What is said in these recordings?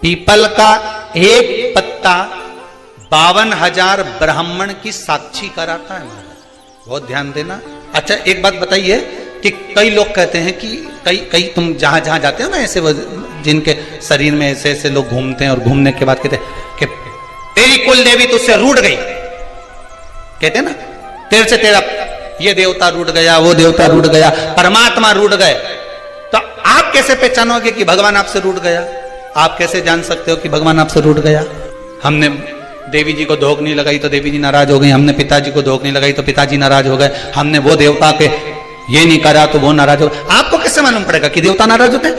People का एक पत्ता 52,000 ब्राह्मण की साक्षी कराता है महाराज। बहुत ध्यान देना। अच्छा एक बात बताइए कि कई लोग कहते हैं कि कई तुम जहां जहां जाते हो ना, ऐसे जिनके शरीर में ऐसे ऐसे लोग घूमते हैं और घूमने के बाद कहते हैं कि तेरी कुल देवी तुझसे रूठ गई, कहते हैं ना, तेरे से तेरा ये देवता रूठ गया, वो देवता रूठ गया, परमात्मा रूठ गए। तो आप कैसे पहचानोगे कि भगवान आपसे रूठ गया? आप कैसे जान सकते हो कि भगवान आपसे रूठ गया? हमने देवी जी को धोख नहीं लगाई तो देवी जी नाराज हो गई, हमने पिताजी को धोख नहीं लगाई तो पिताजी नाराज हो गए, हमने वो देवता के ये नहीं करा तो वो नाराज हो गए। आपको कैसे मालूम पड़ेगा कि देवता नाराज होते हैं?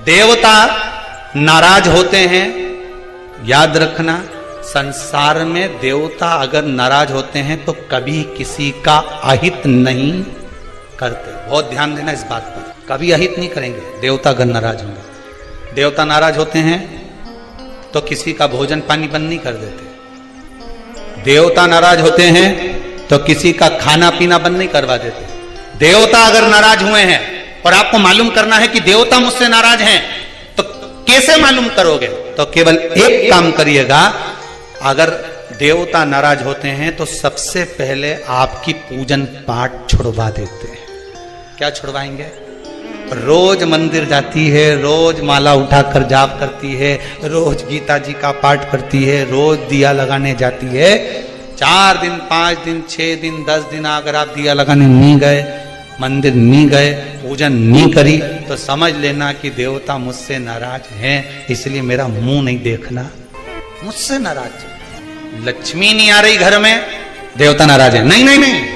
देवता नाराज होते हैं। याद रखना, संसार में देवता अगर नाराज होते हैं तो कभी किसी का अहित नहीं करते। बहुत ध्यान देना इस बात पर, कभी अहित नहीं करेंगे देवता अगर नाराज होंगे। देवता नाराज होते हैं तो किसी का भोजन पानी बंद नहीं कर देते। देवता नाराज होते हैं तो किसी का खाना पीना बंद नहीं करवा देते। देवता अगर नाराज हुए हैं और आपको मालूम करना है कि देवता मुझसे नाराज हैं, तो कैसे मालूम करोगे? तो केवल एक काम करिएगा, अगर देवता नाराज होते हैं तो सबसे पहले आपकी पूजन पाठ छुड़वा देते हैं। क्या छुड़वाएंगे? रोज मंदिर जाती है, रोज माला उठाकर जाप करती है, रोज गीता जी का पाठ करती है, रोज दिया लगाने जाती है। 4 दिन 5 दिन 6 दिन 10 दिन अगर आप दिया लगाने नहीं गए, मंदिर नहीं गए, पूजन नहीं करी, तो समझ लेना कि देवता मुझसे नाराज हैं, इसलिए मेरा मुंह नहीं देखना, मुझसे नाराज। लक्ष्मी नहीं आ रही घर में, देवता नाराज है। नहीं नहीं नहीं,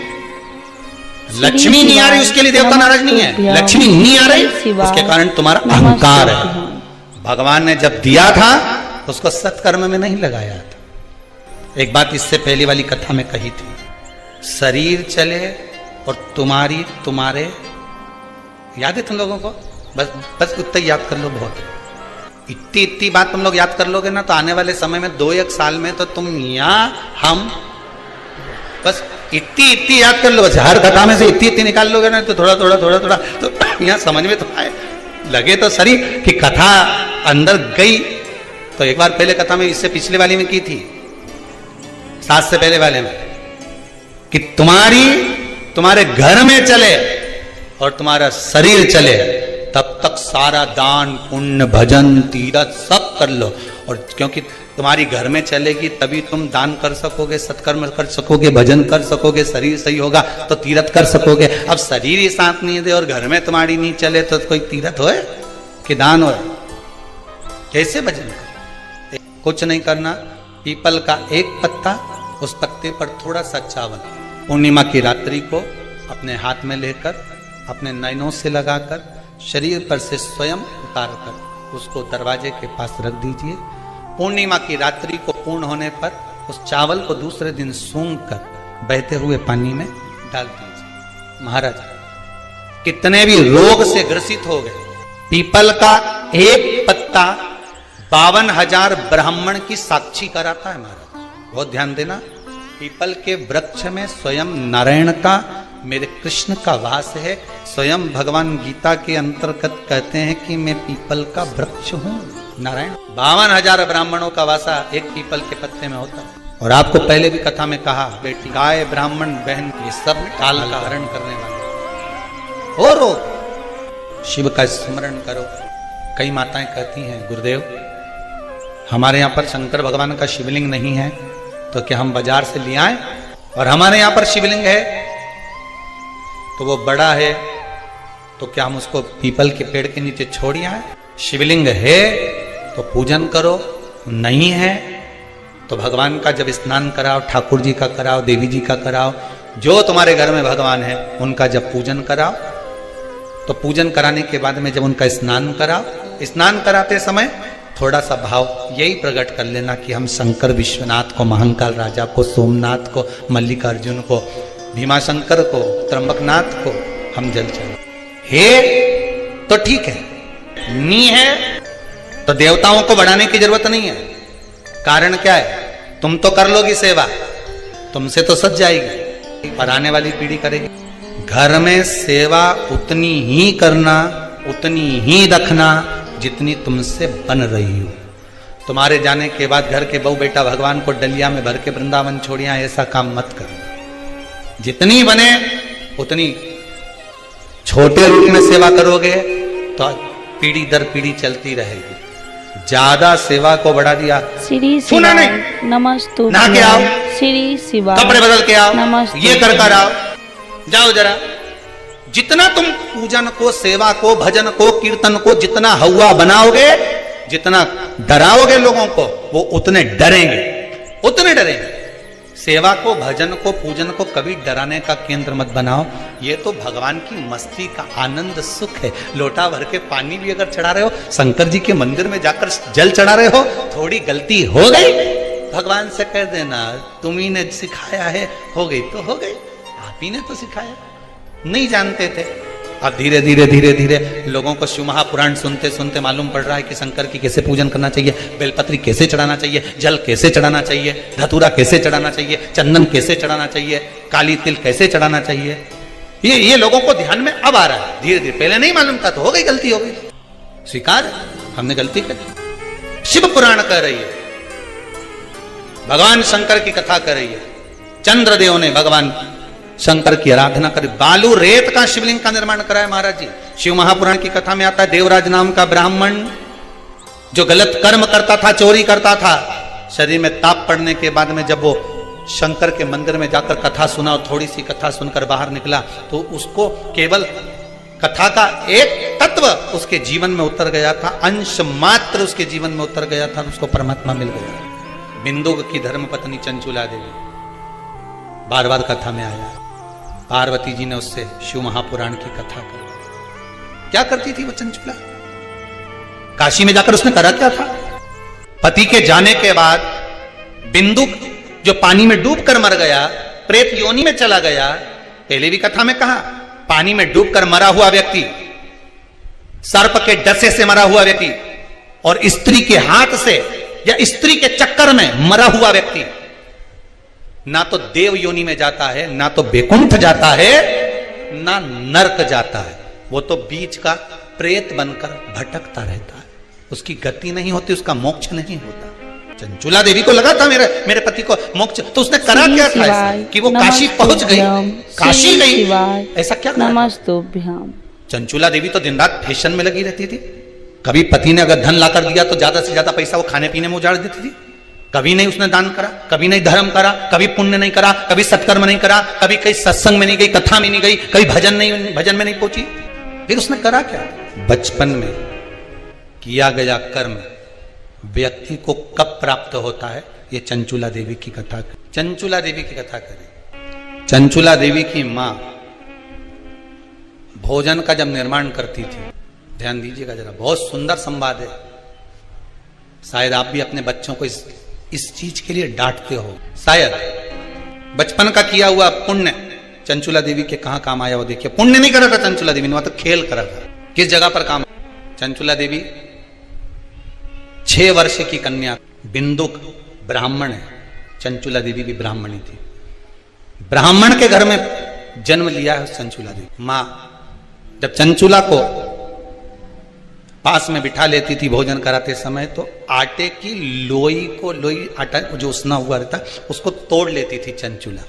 लक्ष्मी नहीं आ रही उसके लिए देवता नाराज नहीं है। लक्ष्मी नहीं आ रही उसके कारण तुम्हारा अहंकार है। भगवान ने जब दिया था उसको सत्कर्म में नहीं लगाया था। एक बात इससे पहली वाली कथा में कही थी, शरीर चले और तुम्हारे याद है तुम लोगों को? बस उतना याद कर लो, बहुत इतनी बात तुम लोग याद कर लोगे ना, तो आने वाले समय में 2-1 साल में तो तुम हम बस इतनी याद कर लो। बस हर कथा में से इतनी निकाल लोगे ना, तो थोड़ा तो यहाँ समझ में तो आए, लगे तो सही कि कथा अंदर गई। तो एक बार पहले कथा में, इससे पिछले वाली में की थी, 7 से पहले वाले में, कि तुम्हारे घर में चले और तुम्हारा शरीर चले, तब तक सारा दान पुण्य भजन तीरथ सब कर लो। और क्योंकि तुम्हारी घर में चलेगी तभी तुम दान कर सकोगे, सत्कर्म कर सकोगे, भजन कर सकोगे, शरीर सही होगा तो तीरथ कर सकोगे। अब शरीर ही साथ नहीं दे और घर में तुम्हारी नहीं चले तो कोई तीरथ होए कि दान होए? कैसे भजन? कुछ नहीं करना, पीपल का एक पत्ता, उस पत्ते पर थोड़ा सा चावल, पूर्णिमा की रात्रि को अपने हाथ में लेकर, अपने नयनों से लगाकर, शरीर पर से स्वयं उतार कर उसको दरवाजे के पास रख दीजिए। पूर्णिमा की रात्रि को पूर्ण होने पर उस चावल को दूसरे दिन सूंघ कर बहते हुए पानी में डाल दीजिए। महाराज कितने भी रोग से ग्रसित हो गए, पीपल का एक पत्ता 52,000 ब्राह्मण की साक्षी कराता है महाराज। बहुत ध्यान देना, पीपल के वृक्ष में स्वयं नारायण का, मेरे कृष्ण का वास है। स्वयं भगवान गीता के अंतर्गत कहते हैं कि मैं पीपल का वृक्ष हूं। नारायण 52,000 ब्राह्मणों का वासा एक पीपल के पत्ते में होता है। और आपको पहले भी कथा में कहा, बेटी गाय ब्राह्मण बहन ये सब काल का हरण करने वाले हो। रो शिव का स्मरण करो। कई माताएं कहती हैं, गुरुदेव हमारे यहाँ पर शंकर भगवान का शिवलिंग नहीं है, तो क्या हम बाजार से ले आए? और हमारे यहाँ पर शिवलिंग है तो वो बड़ा है, तो क्या हम उसको पीपल के पेड़ के नीचे छोड़ आए? शिवलिंग है तो पूजन करो, नहीं है तो भगवान का जब स्नान कराओ, ठाकुर जी का कराओ, देवी जी का कराओ, जो तुम्हारे घर में भगवान है उनका जब पूजन कराओ, तो पूजन कराने के बाद में जब उनका स्नान कराओ, स्नान कराते समय थोड़ा सा भाव यही प्रकट कर लेना कि हम शंकर विश्वनाथ को, महाकाल राजा को, सोमनाथ को, मल्लिकार्जुन को, भीमाशंकर को, त्र्यंबकनाथ को हम जल चढ़ाएं। है तो ठीक है, नहीं है तो देवताओं को बढ़ाने की जरूरत नहीं है। कारण क्या है? तुम तो कर लोगी सेवा, तुमसे तो सज जाएगी, पर आने वाली पीढ़ी करेगी। घर में सेवा उतनी ही करना, उतनी ही रखना जितनी तुमसे बन रही हो। तुम्हारे जाने के बाद घर के बहू बेटा भगवान को डलिया में भर के वृंदावन छोड़िया, ऐसा काम मत करो। जितनी बने उतनी छोटे रूप में सेवा करोगे तो पीढ़ी दर पीढ़ी चलती रहेगी। ज्यादा सेवा को बढ़ा दिया, श्री सुना नहीं, नमस्तु नहा के आओ, श्री शिवा, कपड़े बदल के आओ, नमस्ते, ये कर आओ, जाओ जरा। जितना तुम पूजन को, सेवा को, भजन को, कीर्तन को जितना हवा बनाओगे, जितना डराओगे लोगों को, वो उतने डरेंगे, उतने डरेंगे। सेवा को, भजन को, पूजन को कभी डराने का केंद्र मत बनाओ। ये तो भगवान की मस्ती का आनंद सुख है। लोटा भर के पानी भी अगर चढ़ा रहे हो, शंकर जी के मंदिर में जाकर जल चढ़ा रहे हो, थोड़ी गलती हो गई, भगवान से कह देना तुम ही ने सिखाया है, हो गई तो हो गई, आप ही ने तो सिखाया, नहीं जानते थे। अब धीरे धीरे धीरे धीरे लोगों को शिव महापुराण सुनते सुनते मालूम पड़ रहा है कि शंकर की कैसे पूजन करना चाहिए, बेलपत्री कैसे चढ़ाना चाहिए, जल कैसे चढ़ाना चाहिए, धतूरा कैसे चढ़ाना चाहिए, चंदन कैसे चढ़ाना चाहिए, काली तिल कैसे चढ़ाना चाहिए। ये लोगों को ध्यान में अब आ रहा है धीरे धीरे। पहले नहीं मालूम था तो हो गई, गलती हो गई, स्वीकार, हमने गलती कर। शिव पुराण कह रही है, भगवान शंकर की कथा कर रही है। चंद्रदेव ने भगवान शंकर की आराधना करी, बालू रेत का शिवलिंग का निर्माण करा है महाराज जी। शिव महापुराण की कथा में आता है, देवराज नाम का ब्राह्मण जो गलत कर्म करता था, चोरी करता था, शरीर में ताप पड़ने के बाद में जब वो शंकर के मंदिर में जाकर कथा सुना और थोड़ी सी कथा सुनकर बाहर निकला तो उसको केवल कथा का एक तत्व उसके जीवन में उतर गया था, अंश मात्र उसके जीवन में उतर गया था, उसको परमात्मा मिल गया। बिंदुक की धर्मपत्नी चंचुला देवी बार बार कथा में आया, पार्वती जी ने उससे शिव महापुराण की कथा कर। क्या करती थी वो चंचुला? काशी में जाकर उसने करा क्या था? पति के जाने के बाद बिंदुक जो पानी में डूबकर मर गया, प्रेत योनि में चला गया। पहले भी कथा में कहा, पानी में डूबकर मरा हुआ व्यक्ति, सर्प के डसे से मरा हुआ व्यक्ति और स्त्री के हाथ से या स्त्री के चक्कर में मरा हुआ व्यक्ति ना तो देव योनि में जाता है, ना तो बैकुंठ जाता है, ना नरक जाता है। वो तो बीच का प्रेत बनकर भटकता रहता है, उसकी गति नहीं होती, उसका मोक्ष नहीं होता। चंचुला देवी को लगा था मेरे पति को मोक्ष, तो उसने करा क्या था ऐसा कि वो काशी पहुंच गई, काशी गई, ऐसा क्या करा? चंचुला देवी तो दिन रात फैशन में लगी रहती थी। कभी पति ने अगर धन लाकर दिया तो ज्यादा से ज्यादा पैसा वो खाने पीने में उजाड़ देती थी। कभी नहीं उसने दान करा, कभी नहीं धर्म करा, कभी पुण्य नहीं करा, कभी सत्कर्म नहीं करा, कभी कहीं सत्संग में नहीं गई, कथा में नहीं गई, कभी भजन में नहीं पहुंची। फिर उसने करा क्या? बचपन में किया गया कर्म व्यक्ति को कब प्राप्त होता है, ये चंचुला देवी की कथा। चंचुला देवी की कथा करें। चंचुला देवी की मां भोजन का जब निर्माण करती थी, ध्यान दीजिएगा जरा, बहुत सुंदर संवाद है। शायद आप भी अपने बच्चों को इस चीज के लिए डांटते हो। शायद बचपन का किया हुआ पुण्य चंचुला देवी के कहां काम आया वो देखिए। पुण्य नहीं करा था चंचुला देवी ने, वहां तो खेल करा था। किस जगह पर काम? चंचुला देवी 6 वर्ष की कन्या, बिंदुक ब्राह्मण है, चंचुला देवी भी ब्राह्मणी थी। ब्राह्मण के घर में जन्म लिया है चंचुला देवी। मां जब चंचुला को पास में बिठा लेती थी भोजन कराते समय, तो आटे की लोई आटा जो उसना हुआ रहता उसको तोड़ लेती थी चंचुला।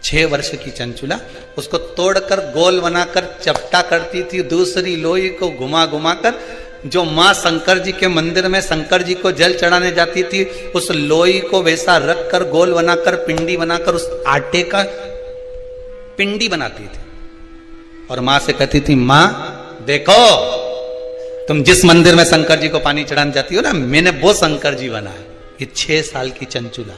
6 वर्ष की चंचुला उसको तोड़कर गोल बनाकर चपटा करती थी, दूसरी लोई को घुमा घुमा कर जो माँ शंकर जी के मंदिर में शंकर जी को जल चढ़ाने जाती थी, उस लोई को वैसा रख कर गोल बनाकर पिंडी बनाकर उस आटे का पिंडी बनाती थी और माँ से कहती थी, माँ देखो तुम जिस मंदिर में शंकर जी को पानी चढ़ाने जाती हो ना, मैंने वो शंकर जी बना है। ये 6 साल की चंचुला,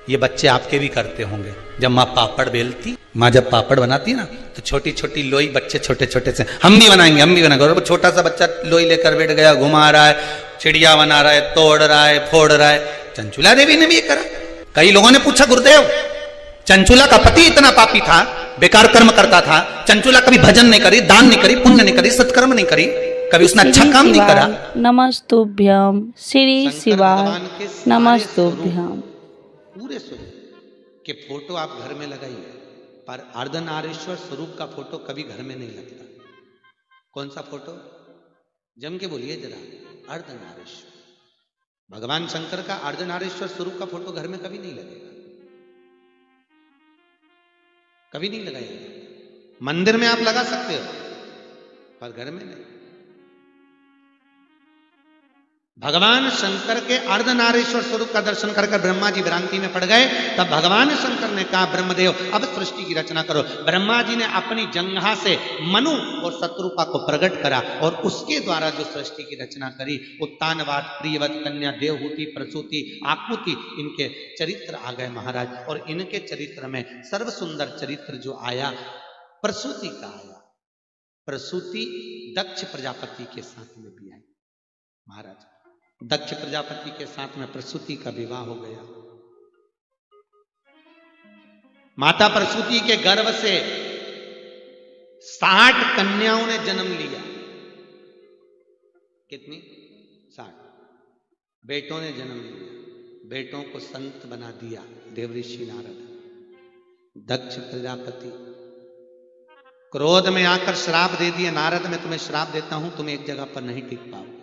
ये बच्चे आपके भी करते होंगे। जब माँ पापड़ बेलती, माँ जब पापड़ बनाती ना तो छोटी छोटी लोई बच्चे छोटे छोटे से, हम भी बनाएंगे। और वो छोटा सा बच्चा लोई लेकर बैठ गया, घुमा रहा है, चिड़िया बना रहा है, तोड़ रहा है, फोड़ रहा है। चंचुला देवी ने भी ये करा। कई लोगों ने पूछा, गुरुदेव चंचुला का पति इतना पापी था, बेकार कर्म करता था, चंचुला कभी भजन नहीं करी, दान नहीं करी, पुण्य नहीं करी, सत्कर्म नहीं करी, कभी उसने अच्छा काम नहीं करा। नमस्तुभ्यम श्री शिवाय नमस्तुभ्यम। पूरे स्वरूप के फोटो आप घर में लगाइए, पर अर्धनारीश्वर स्वरूप का फोटो कभी घर में नहीं लगता। कौन सा फोटो? जम के बोलिए जरा। अर्धनारीश्वर भगवान शंकर का अर्धनारीश्वर स्वरूप का फोटो घर में कभी नहीं लगेगा, कभी नहीं लगाया जाता। मंदिर में आप लगा सकते हो पर घर में नहीं। भगवान शंकर के अर्धनारीश्वर स्वरूप का दर्शन कर ब्रह्मा जी भ्रांति में पड़ गए। तब भगवान शंकर ने कहा, ब्रह्मदेव अब सृष्टि की रचना करो। ब्रह्मा जी ने अपनी जंघा से मनु और शत्रुपा को प्रकट करा और उसके द्वारा जो सृष्टि की रचना करी, उत्तानवाद, प्रियवत, कन्या, देवहूति, प्रसूति, आकृति, इनके चरित्र आ गए महाराज। और इनके चरित्र में सर्व सुंदर चरित्र जो आया, प्रसूति का आया। प्रसूति दक्ष प्रजापति के साथ में भी आई महाराज। दक्ष प्रजापति के साथ में प्रसूति का विवाह हो गया। माता प्रसूति के गर्भ से 60 कन्याओं ने जन्म लिया। कितनी? 60 बेटों ने जन्म लिया। बेटों को संत बना दिया देवऋषि नारद। दक्ष प्रजापति क्रोध में आकर श्राप दे दिए, नारद मैं तुम्हें श्राप देता हूं, तुम एक जगह पर नहीं टिक पाओगे।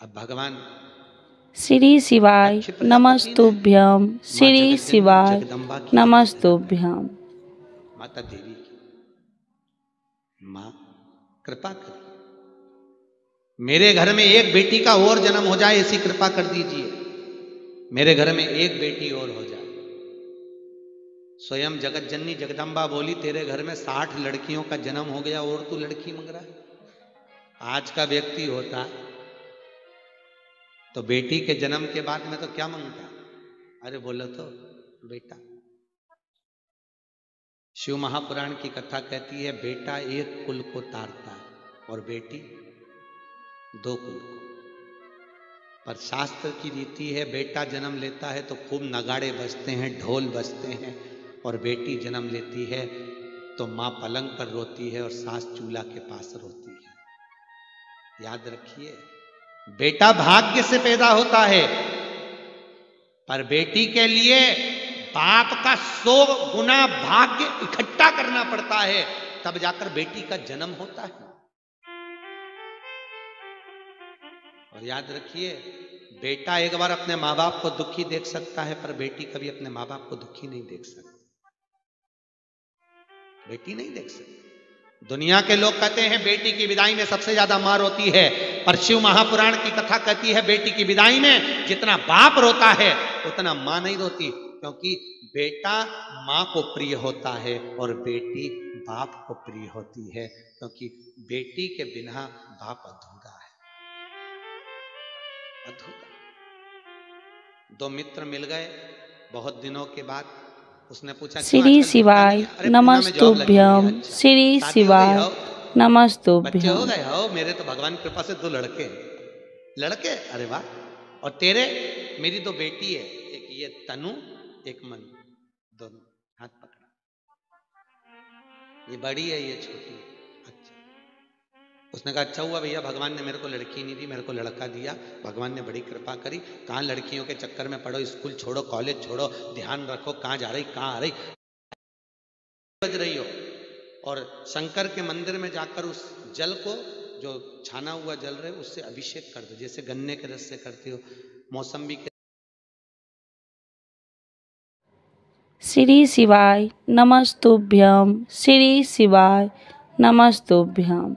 अब भगवान श्री शिवाय नमस्तुभ्यम, श्री शिवाय नमस्तुभ्यम। माता देवी की मां कृपा कर, मेरे घर में एक बेटी का और जन्म हो जाए, ऐसी कृपा कर दीजिए। मेरे घर में एक बेटी और हो जाए। स्वयं जगत जननी जगदम्बा बोली, तेरे घर में 60 लड़कियों का जन्म हो गया और तू लड़की मांग रहा है। आज का व्यक्ति होता तो बेटी के जन्म के बाद में तो क्या मांगता? अरे बोलो तो बेटा। शिव महापुराण की कथा कहती है, बेटा एक कुल को तारता है और बेटी 2 कुल को। पर शास्त्र की रीति है, बेटा जन्म लेता है तो खूब नगाड़े बजते हैं, ढोल बजते हैं, और बेटी जन्म लेती है तो मां पलंग पर रोती है और सास चूल्हा के पास रोती है। याद रखिए, बेटा भाग्य से पैदा होता है, पर बेटी के लिए बाप का 100 गुना भाग्य इकट्ठा करना पड़ता है, तब जाकर बेटी का जन्म होता है। और याद रखिए, बेटा एक बार अपने माँ बाप को दुखी देख सकता है, पर बेटी कभी अपने माँ बाप को दुखी नहीं देख सकती। बेटी नहीं देख सकती। दुनिया के लोग कहते हैं बेटी की विदाई में सबसे ज्यादा मार होती है, पर शिव महापुराण की कथा कहती है बेटी की विदाई में जितना बाप रोता है उतना मां नहीं रोती, क्योंकि बेटा मां को प्रिय होता है और बेटी बाप को प्रिय होती है, क्योंकि बेटी के बिना बाप अधूरा है, अधूरा। 2 मित्र मिल गए बहुत दिनों के बाद। उसने पूछा, श्री शिवाय नमस्तुभ्यम, श्री शिवाय नमस्तुभ्यम। बच्चे हो गए हो? मेरे तो भगवान कृपा से 2 लड़के। लड़के? अरे वाह। और तेरे? मेरी 2 बेटी है, एक ये तनु, एक मनु, दोनों हाथ पकड़ा। ये बड़ी है, ये छोटी है। अच्छा। उसने कहा, अच्छा हुआ भैया, भगवान ने मेरे को लड़की नहीं दी, मेरे को लड़का दिया, भगवान ने बड़ी कृपा करी। कहाँ लड़कियों के चक्कर में पढ़ो, स्कूल छोड़ो, कॉलेज छोड़ो, ध्यान रखो कहाँ जा रही, कहाँ आ रही, बज रही हो। और शंकर के मंदिर में जाकर उस जल को, जो छाना हुआ जल रहे, उससे अभिषेक कर दो, जैसे गन्ने के रस से करते हो, मौसम्बी के। श्री शिवाय नमस्तुभ्यम, श्री शिवाय नमस्तुभ्यम।